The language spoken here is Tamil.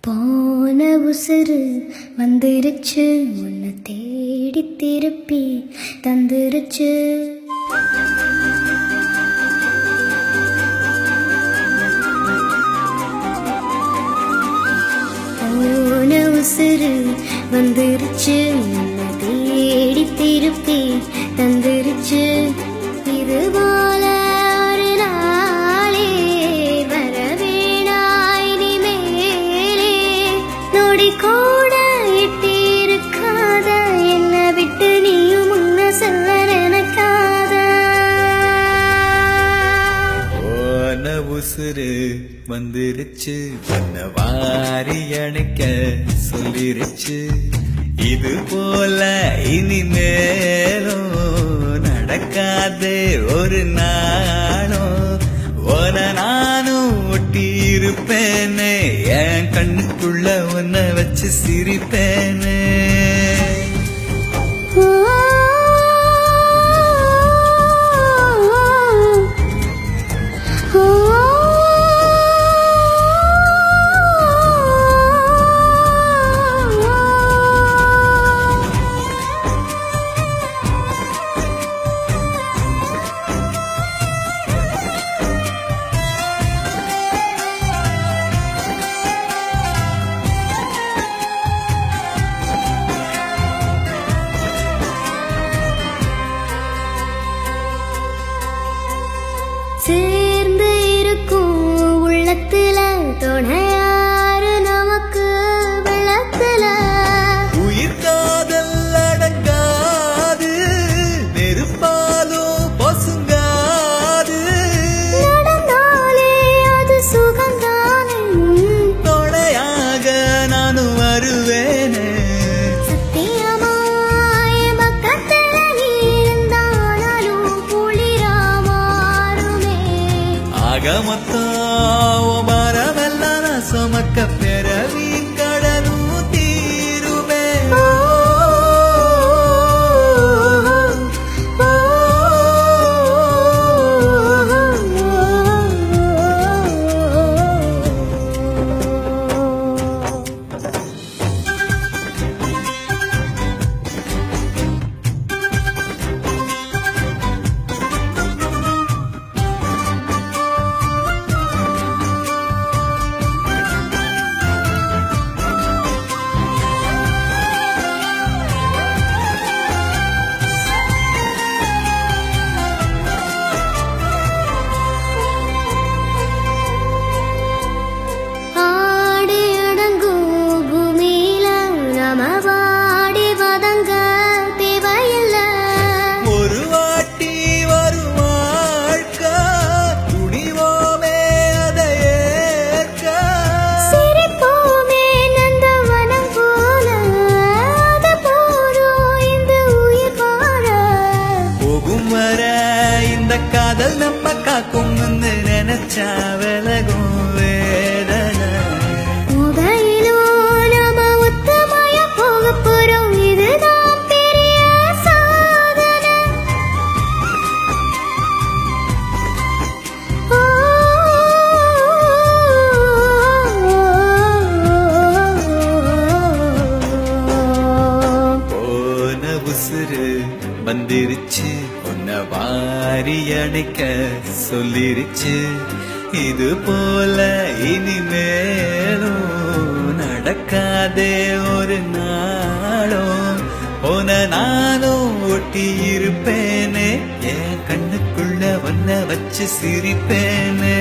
போன உசுறு வந்துருச்சு, உன்னை தேடி திருப்பி தந்துருச்சு. போன உசுறு வந்துருச்சு, உன்னை தேடி திருப்பி தந்துருச்சு. இது போல ஒரு நாளே வரவேணாய் இனிமேலே. நொடி கூட இட்டிருக்காத என்னை விட்டு நீயும் முன்ன செல்ல நினைக்காத. போன உசுறு வந்துருச்சு, உன்னை வாரி அணைக்க சொல்லிருச்சு. இது போல இனிமேலும் நடக்காதே ஒரு நாளும். உன நானும் ஒட்டி இருப்பேனே, என் கண்ணுக்குள்ள உன்னை வச்சு சிரிப்பேனே. சேர்ந்து இருக்கும் உள்ளத்துல துணையாரு நமக்கு வெள்ளத்துல. உயிர் காதல் அடங்காது, நெருப்பாலும் பொசுங்காது. நடந்தாலே அது சுகந்தானே, தொடையாக நானும் வருவேனே. சத்தியமாய பக்கத்துல நீ இருந்தாலும் குளிரா மாறுமே. ஆக மொத்தம் மரமெல்லாம் நான் சுமக்க பிறவி கடனும் தீருமே. ஆடி அடங்கும் பூமியில நாம வாடி வதங்க தேவையில்லை. ஒரு வாட்டி வரும் வாழ்க்கை, துணிவோமே அதை ஏற்க. சிரிப்போமே நந்தவனம் போல, அது போதும் இந்த உயிர் வாழ. போகும் வர இந்த காதல் நம்ம காக்கும் நினைச்சா விலகும் வேதனை. உதயிலும் நாம ஒத்தமையா போகப் போறோம், இதுதான் பெரிய சாதனை. போன உசுறு வந்துருச்சு, உன்னை வாரி அணைக்க சொல்லிருச்சு. இது போல இனிமேலும் நடக்காதே ஒரு நாளும். உன நானும் ஒட்டி இருப்பேனே, என் கண்ணுக்குள்ள உன்னை வச்சு சிரிப்பேனே.